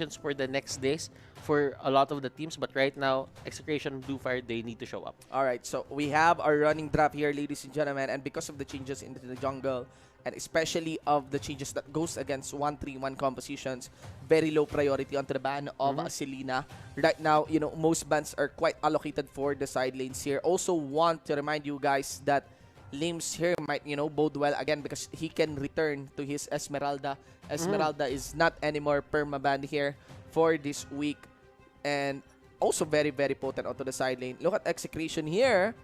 options for the next days for a lot of the teams. But right now, Execration, Blufire, they need to show up. All right, so we have our running draft here, ladies and gentlemen, and because of the changes into the jungle, and especially of the changes that goes against 1-3-1 compositions, very low priority onto the ban of Selena. Right now, you know, most bans are quite allocated for the side lanes here. Also want to remind you guys that Limbs here might, you know, bode well again because he can return to his Esmeralda. Esmeralda is not anymore permaban here for this week. And also very, very potent onto the side lane. Look at Execration here.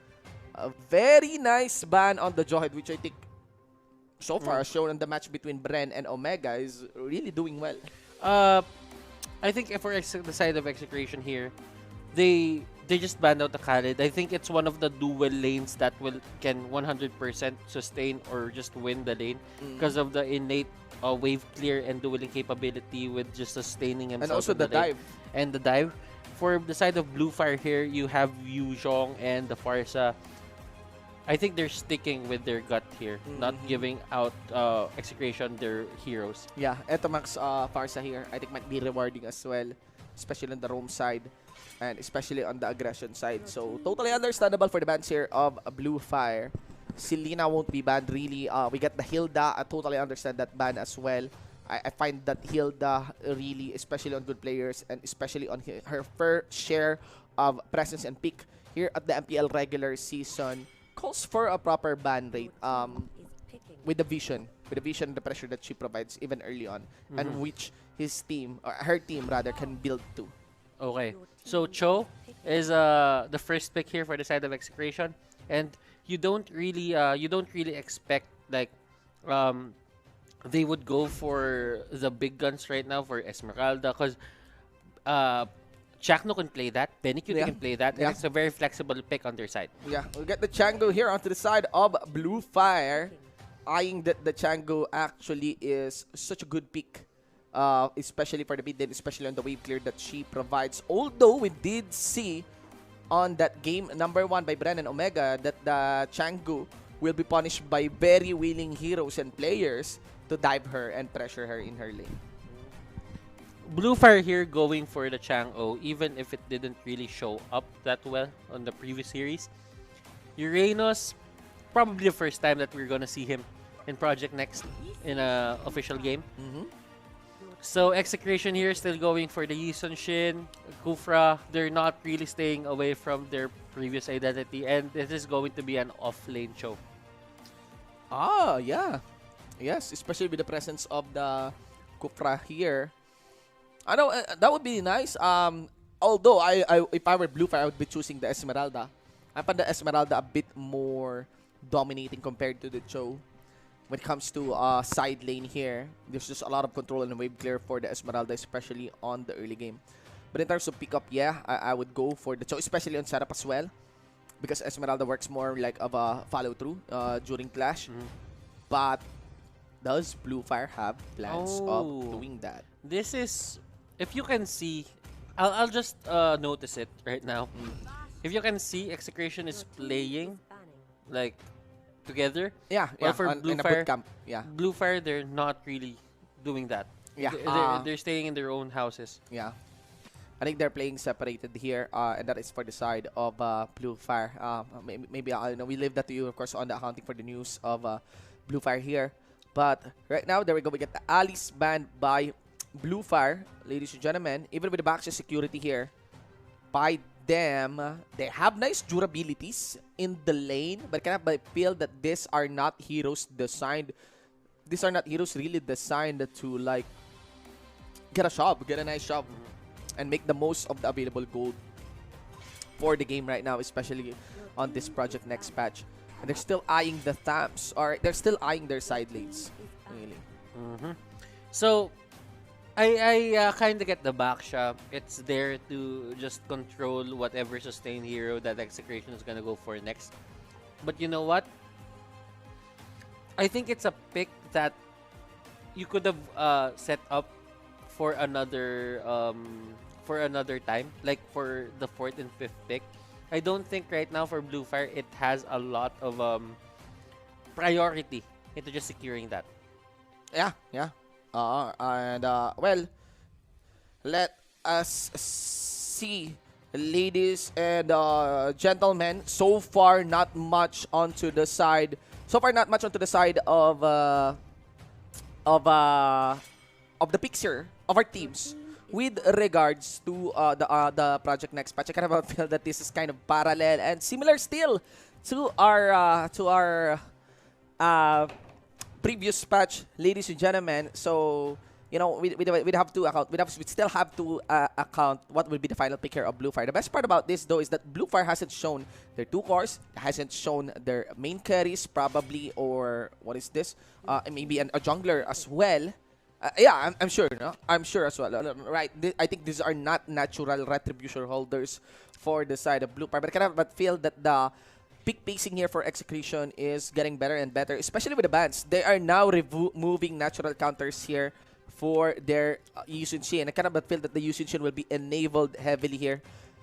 A very nice ban on the Jawhead, which I think so far as shown in the match between Bren and Omega is really doing well. I think for the side of Execration here, they just banned out the Khalid. I think it's one of the dual lanes that can 100% sustain or just win the lane because of the innate wave clear and dueling capability with just sustaining himself. And also the dive. And the dive. For the side of Blufire here, you have Yu Zhong and the Farsa. I think they're sticking with their gut here, not giving out Execration their heroes. Yeah, eto Max Farsa here, I think might be rewarding as well, especially on the roam side and especially on the aggression side. So totally understandable for the bans here of Blufire. Selena won't be banned really. We get the Hilda. I totally understand that ban as well. I find that Hilda really, especially on good players and especially on her fair share of presence and pick here at the MPL regular season, calls for a proper ban rate with the vision and the pressure that she provides even early on, and which his team, or her team rather, can build to. Okay, so Cho is the first pick here for the side of Execration, and you don't really expect like they would go for the big guns right now for Esmeralda because Chakno can play that, Benikute can play that, and it's a very flexible pick on their side. Yeah, we'll get the Chango here onto the side of Blufire, eyeing that the Chango actually is such a good pick, especially for the mid lane, especially on the wave clear that she provides. Although we did see on that game number 1 by Bren and Omega that the Chango will be punished by very willing heroes and players to dive her and pressure her in her lane. Blufire here going for the Chang'o, even if it didn't really show up that well on the previous series. Uranus, probably the first time that we're gonna see him in Project Next in a official game. So Execration here still going for the Yisun Shin, Kufra. They're not really staying away from their previous identity, and this is going to be an off-lane show. Ah, yeah. Yes, especially with the presence of the Kufra here. I know that would be nice. Although if I were Blufire, I would be choosing the Esmeralda. I find the Esmeralda a bit more dominating compared to the Cho. When it comes to side lane here, there's just a lot of control and wave clear for the Esmeralda, especially on the early game. But in terms of pickup, yeah, I would go for the Cho, especially on setup as well, because Esmeralda works more like of a follow through during clash. But does Blufire have plans of doing that? This is, if you can see, I'll just notice it right now. If you can see, Execration is playing like together. Yeah, well, for in a boot camp. Yeah, Blufire, they're not really doing that. Yeah, they're staying in their own houses. Yeah, I think they're playing separated here, and that is for the side of Blufire. Maybe you know, we leave that to you, of course, on the accounting for the news of Blufire here. But right now, there we go. We get the Alice banned by Blufire, ladies and gentlemen. Even with the backshot security here by them, they have nice durabilities in the lane, but I feel that these are not heroes designed. These are not heroes really designed to like get a nice shop, and make the most of the available gold for the game right now, especially on this Project Next patch. And they're still eyeing the Thams, or they're still eyeing their side lanes, really. So I kind of get the backshot. It's there to just control whatever sustained hero that Execration is gonna go for next. But you know what? I think it's a pick that you could have set up for another time, like for the 4th and 5th pick. I don't think right now for Blufire it has a lot of priority into just securing that. Yeah. Well, Let us see, ladies and gentlemen. So far, not much onto the side. So far, not much onto the side of uh, of the picture of our teams with regards to the Project Next patch. I kind of feel that this is kind of parallel and similar still to our uh, previous patch, ladies and gentlemen. So you know we'd have to account. We still have to account what will be the final pick here of Blufire. The best part about this though is that Blufire hasn't shown their two cores, hasn't shown their main carries probably, or what is this? Maybe a jungler as well. Yeah, I'm sure. No? I'm sure as well. Right. I think these are not natural retribution holders for the side of Blufire, but feel that the pick pacing here for Execration is getting better and better, especially with the bans. They are now removing natural counters here for their Yusun Shin. I kind of feel that the Yusun Shin will be enabled heavily here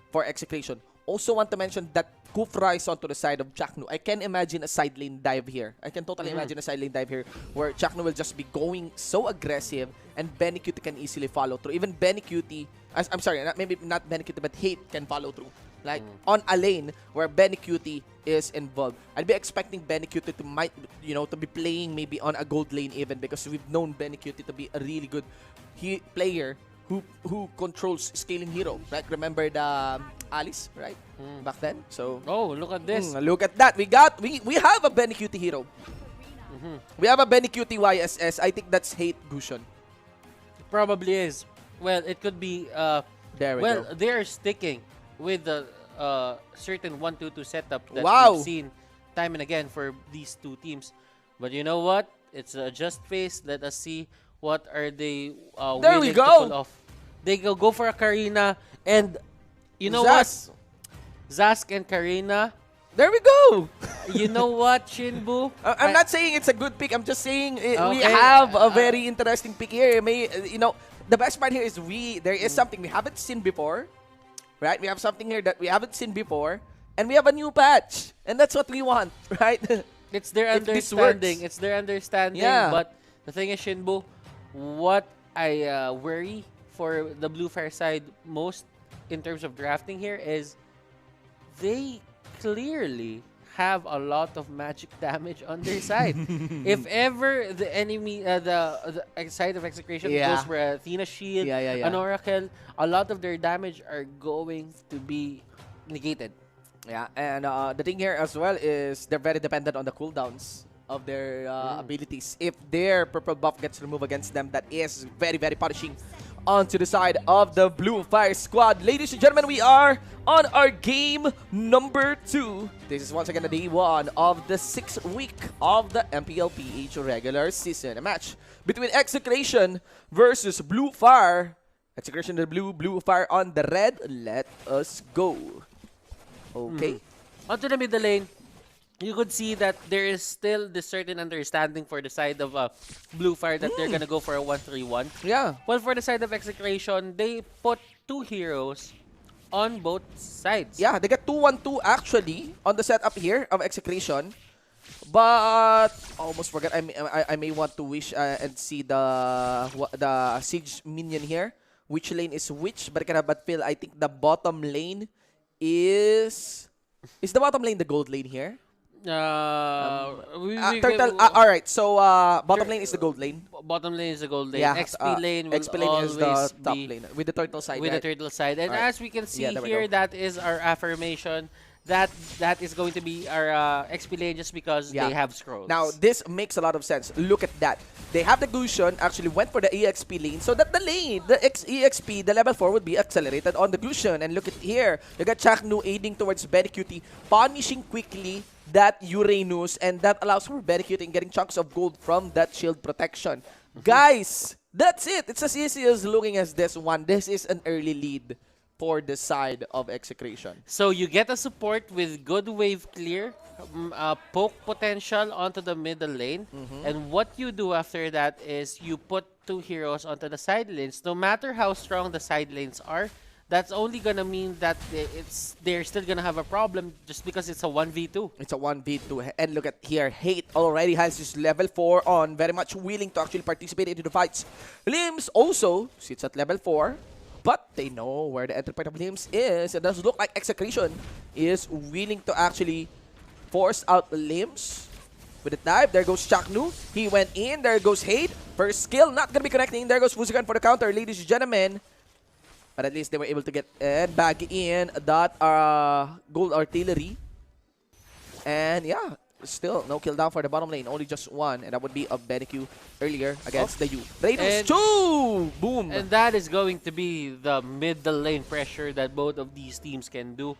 for Execration. Also want to mention that Kufra is onto the side of Chaknu. I can imagine a side lane dive here. I can totally imagine a side lane dive here where Chaknu will just be going so aggressive and Benecutie can easily follow through. Even Benecutie, I'm sorry, maybe not Benecutie, but Hate can follow through. Like on a lane where Benecutie is involved. I'd be expecting Benecutie to be playing maybe on a gold lane even, because we've known Benecutie to be a really good player who controls scaling hero. Like remember the Alice, right? Back then. So look at this. Look at that. We have a Benecutie hero. We have a Benecutie YSS. I think that's Hate Gusion. Probably is. Well, it could be there we go. They're sticking with the certain 1-2-2 setup that we've seen time and again for these two teams. But you know what? It's a just face. Let us see what are they willing to pull off. They go for a Karina, and you know what? Zask and Karina. There we go. You know what, Shinbu? I'm not saying it's a good pick. I'm just saying we have a very interesting pick here. The best part here is there is something we haven't seen before. Right? We have something here that we haven't seen before, and we have a new patch, and that's what we want, right? It's their understanding. It's their understanding. Yeah. But the thing is, Shinbu, what I worry for the Blufire side most in terms of drafting here is they clearly have a lot of magic damage on their side. If ever the enemy, the side of Execration goes for Athena Shield, an Oracle, a lot of their damage are going to be negated. Yeah, and the thing here as well is they're very dependent on the cooldowns of their abilities. If their purple buff gets removed against them, that is very, very punishing onto the side of the Blufire squad. Ladies and gentlemen, we are on our game number 2. This is once again the day 1 of the 6th week of the MPL-PH regular season. A match between Execration versus Blufire. Execration the blue, Blufire on the red. Let us go. Okay. Onto the middle lane. You could see that there is still this certain understanding for the side of Blufire that they're gonna go for a 1-3-1. Yeah. Well, for the side of Execration, they put 2 heroes on both sides. Yeah, they got 2-1-2 actually on the setup here of Execration. But almost forgot. I may want to wish and see the Siege minion here. Which lane is which? But feel I think the bottom lane is the bottom lane the gold lane here? Turtle. Alright, so bottom lane is the gold lane. Bottom lane is the gold lane. Yeah, XP lane will XP lane always is the top be lane with the turtle side. With the turtle side. And as we can see there we here, go. that is our affirmation. That is going to be our XP lane just because they have scrolls. Now, this makes a lot of sense. Look at that. They have the Gusion actually went for the EXP lane so that the lane, the EXP, the level 4 would be accelerated on the Gusion. And look at here. You got Chaknu aiding towards Benecutie, punishing quickly that Uranus, and that allows for Benecutie getting chunks of gold from that shield protection. Guys, that's it. It's as easy as looking as this one. This is an early lead for the side of Execration. So you get a support with good wave clear, poke potential onto the middle lane, and what you do after that is you put 2 heroes onto the side lanes. No matter how strong the side lanes are, that's only gonna mean that they're still gonna have a problem just because it's a 1v2. It's a 1v2. And look at here, Hate already has his level 4 on, very much willing to actually participate into the fights. Limbs also sits at level 4. but they know where the entry point of Limbs is. It does look like Execration is willing to actually force out Limbs. With a dive, there goes Chaknu. He went in, there goes Hate. First skill, not gonna be connecting. There goes Fuzikan for the counter, ladies and gentlemen. But at least they were able to get back in that gold artillery. And yeah, still no kill down for the bottom lane, only just one, and that would be of BenQ earlier against the U. Raiders 2! Boom! And that is going to be the middle lane pressure that both of these teams can do.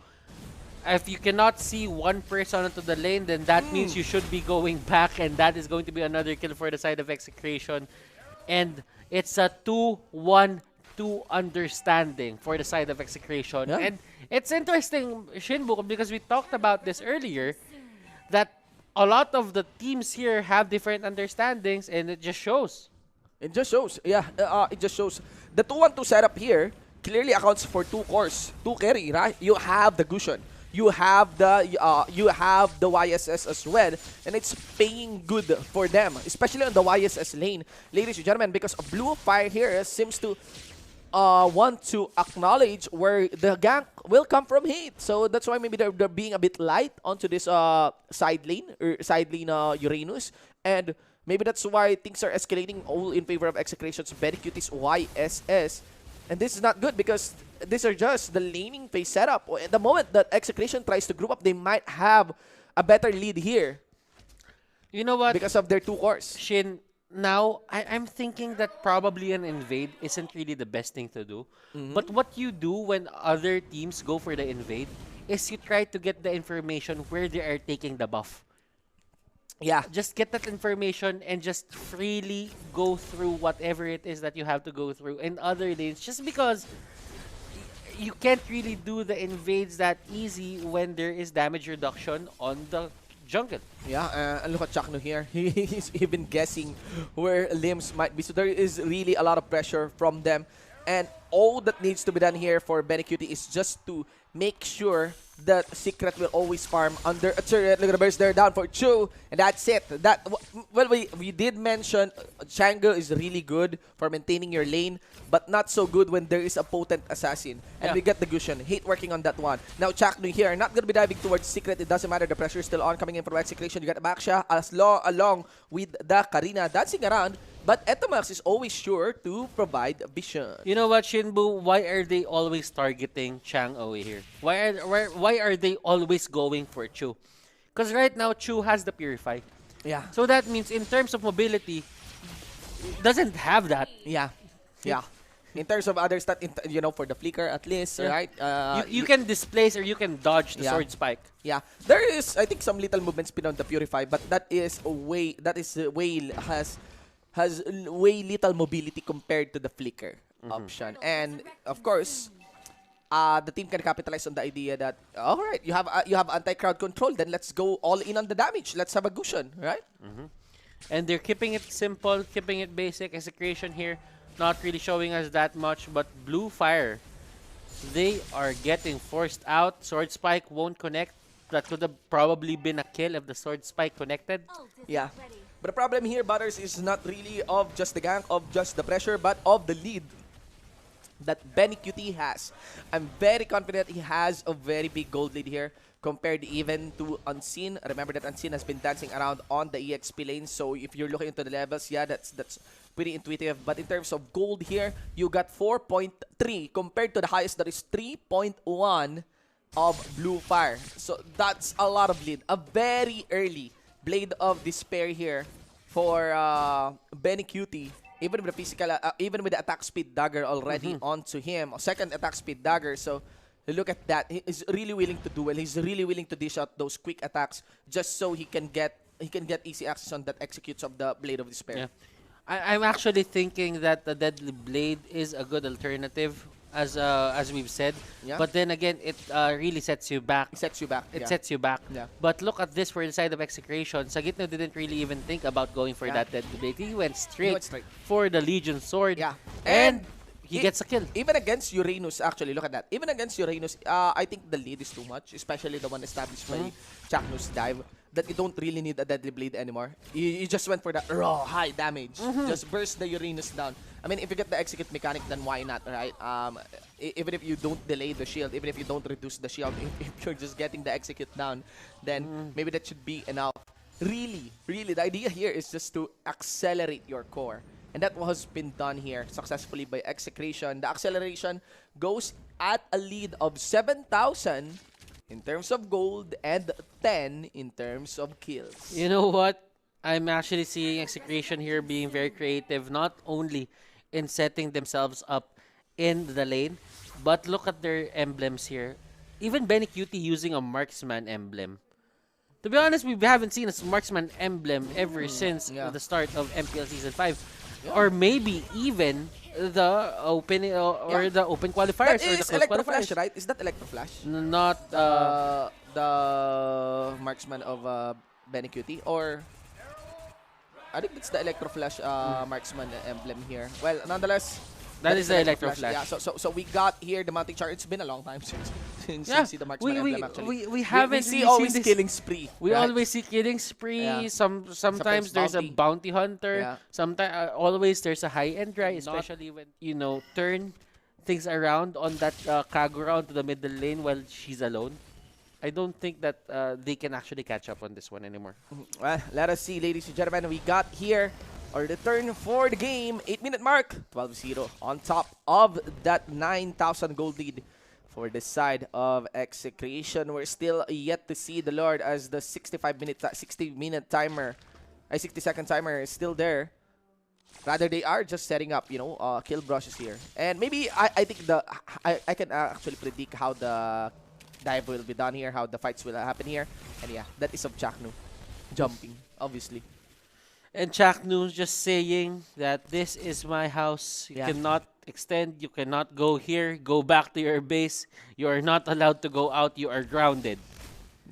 If you cannot see one person onto the lane, then that means you should be going back, and that is going to be another kill for the side of Execration. And it's a 2-1-2 understanding for the side of Execration. Yeah. And it's interesting, Shinbu, because we talked about this earlier, that a lot of the teams here have different understandings, and it just shows. It just shows, yeah, it just shows. The 2-1-2 setup here clearly accounts for 2 cores, 2 carry, right? You have the Gusion, you have the YSS as well, and it's paying good for them, especially on the YSS lane, ladies and gentlemen, because Blufire here seems to want to acknowledge where the gank will come from Hate. So that's why maybe they're being a bit light onto this side lane Uranus, and maybe that's why things are escalating all in favor of Execration's BenQ's YSS. And this is not good because these are just the laning phase setup. At the moment that Execration tries to group up, they might have a better lead here. You know what? Because of their 2 cores. Shin, now I'm thinking that probably an invade isn't really the best thing to do. But what you do when other teams go for the invade is you try to get the information where they are taking the buff. Yeah. Just get that information and just freely go through whatever it is that you have to go through in other lanes, just because you can't really do the invades that easy when there is damage reduction on the jungle. Yeah, and look at Chakno here. He's even guessing where Limbs might be. So there is really a lot of pressure from them. And all that needs to be done here for BenQ is just to make sure that Secret will always farm under a turret. Look at the burst there, down for Chu. And that's it. Well, we did mention Chango is really good for maintaining your lane, but not so good when there is a potent assassin. And we get the Gusion. Hate working on that one. Now Chakno here, not going to be diving towards Secret. It doesn't matter. The pressure is still on. Coming in from Execration. You got the Baksha along with the Karina dancing around. But Etomax is always sure to provide vision. You know what, Shinbu? Why are they always targeting Chang Oe here? Why are they always going for Chu? Because right now, Chu has the Purify. Yeah. So that means in terms of mobility, doesn't have that. Yeah. Yeah. In terms of other stat, you know, for the flicker at least, right? You can displace or you can dodge the sword spike. Yeah. There is, I think, some little movement speed on the Purify, but that is has way little mobility compared to the flicker option. And of course, the team can capitalize on the idea that, all right, you have anti-crowd control, then let's go all in on the damage. Let's have a Gusion, right? And they're keeping it simple, keeping it basic. Execration here, not really showing us that much, but Blufire, they are getting forced out. Sword spike won't connect. That could have probably been a kill if the sword spike connected. Yeah. But the problem here, Butters, is not really of just the gank, of just the pressure, but of the lead that BenQ has. I'm very confident he has a very big gold lead here compared even to Unseen. Remember that Unseen has been dancing around on the EXP lane, so if you're looking into the levels, yeah, that's pretty intuitive. But in terms of gold here, you got 4.3 compared to the highest that is 3.1 of Blufire. So that's a lot of lead. A very early Blade of Despair here for BenQ, even with the physical, even with the attack speed dagger already onto him, second attack speed dagger. So look at that. He is really willing to duel. He's really willing to dish out those quick attacks just so he can get easy access on that executes of the Blade of Despair. Yeah. I'm actually thinking that the Deadly Blade is a good alternative, as we've said. Yeah. But then again, it really sets you back. It sets you back. It sets you back. Yeah. But look at this for the side of Execration. Sagitno didn't really even think about going for that Deadly Blade. He went straight for the Legion Sword. Yeah. And he gets a kill. Even against Uranus, actually, look at that. Even against Uranus, I think the lead is too much, especially the one established by Chakno's dive. that you don't really need a Deadly Blade anymore. You just went for the raw high damage. Just burst the Uranus down. I mean, if you get the execute mechanic, then why not, right? Even if you don't delay the shield, even if you don't reduce the shield, if you're just getting the execute down, then maybe that should be enough. Really, the idea here is just to accelerate your core. And that has been done here successfully by Execration. The acceleration goes at a lead of 7,000 in terms of gold and 10 in terms of kills. You know what? I'm actually seeing Execration here being very creative, not only in setting themselves up in the lane, but look at their emblems here. Even Benny Cutie using a marksman emblem. To be honest, we haven't seen a marksman emblem ever since the start of MPL Season 5. Or maybe even the open or the open qualifiers or the close Electroflash, qualifiers. right? Is that Electroflash? Not The marksman of Benny Cutie, or I think it's the Electroflash marksman emblem here. Well, nonetheless, that is the Electroflash. Yeah, so we got here the mounting chart. It's been a long time since we see the marksman emblem actually. We haven't see really always seen this. killing spree. We right? always see killing spree. Yeah. Sometimes there's a bounty hunter. Yeah. Sometimes always there's a high-end try, especially when turn things around on that Kagura onto the middle lane while she's alone. I don't think that they can actually catch up on this one anymore. Well, let us see, ladies and gentlemen. We got here our return for the game. 8-minute mark, 12-0 on top of that 9,000 gold lead for the side of Execration. We're still yet to see the Lord as the 60-minute timer, 60-second timer is still there. Rather, they are just setting up, kill brushes here. And maybe I think I can actually predict how the dive will be done here, how the fights will happen here. And yeah, that is of Chaknu jumping, obviously. And Chaknu just saying that this is my house. You cannot extend. You cannot go here. Go back to your base. You are not allowed to go out. You are grounded.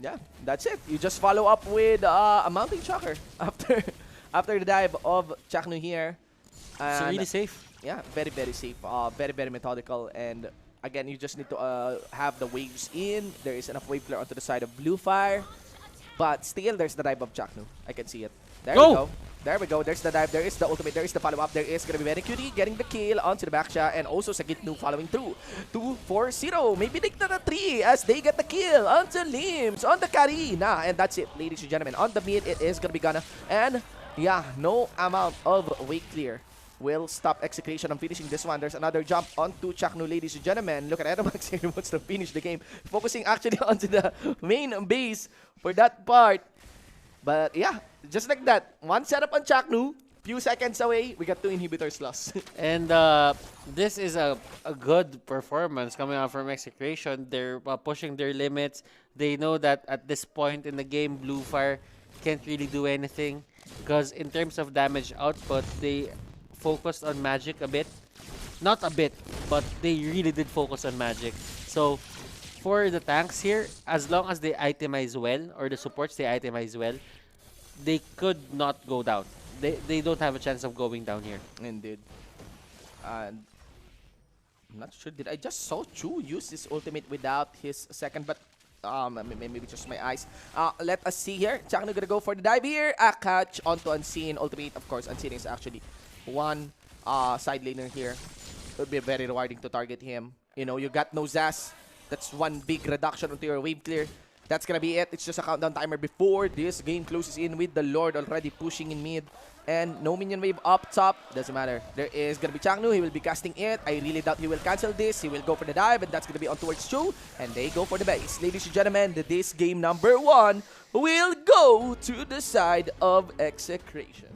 Yeah, that's it. You just follow up with a mounting shocker after the dive of Chaknu here. It's really safe. Yeah, very, very safe. Very, very methodical. And again, you just need to have the waves in. There is enough wave clear onto the side of Blufire. But still, there's the dive of Chaknu. I can see it. There we go. There we go. There's the dive. There is the ultimate. There is the follow-up. There is going to be Benny Cutie getting the kill onto the backshot. And also Sagitnu following through. 2-4-0. Maybe they get the 3 as they get the kill onto Limbs on the carry. And that's it, ladies and gentlemen. On the mid, it is going to be Gunna. And yeah, no amount of wave clear will stop Execration on finishing this one. There's another jump onto Chaknu, ladies and gentlemen. Look at Edomax here. He wants to finish the game. Focusing actually onto the main base for that part. But yeah, just like that. One setup on Chaknu. Few seconds away, we got 2 inhibitors lost. And this is a good performance coming out from Execration. They're pushing their limits. They know that at this point in the game, Blufire can't really do anything. Because in terms of damage output, they focused on magic a bit. Not a bit, but they really did focus on magic. So for the tanks here, as long as they itemize well, or the supports they itemize well, they could not go down. They don't have a chance of going down here. Indeed. And I'm not sure. Did I just saw Chu use his ultimate without his second? But maybe just my eyes. Let us see here. Chaknu gonna go for the dive here. A catch onto Unseen. Ultimate, of course. Unseen is actually one side laner here. It would be very rewarding to target him. You got no Zaz. That's one big reduction onto your wave clear. That's gonna be it. It's just a countdown timer before this game closes in with the Lord already pushing in mid. And no minion wave up top. Doesn't matter. There is gonna be Chaknu. He will be casting it. I really doubt he will cancel this. He will go for the dive, and that's gonna be on towards Chu. And they go for the base. Ladies and gentlemen, this game number 1 will go to the side of Execration.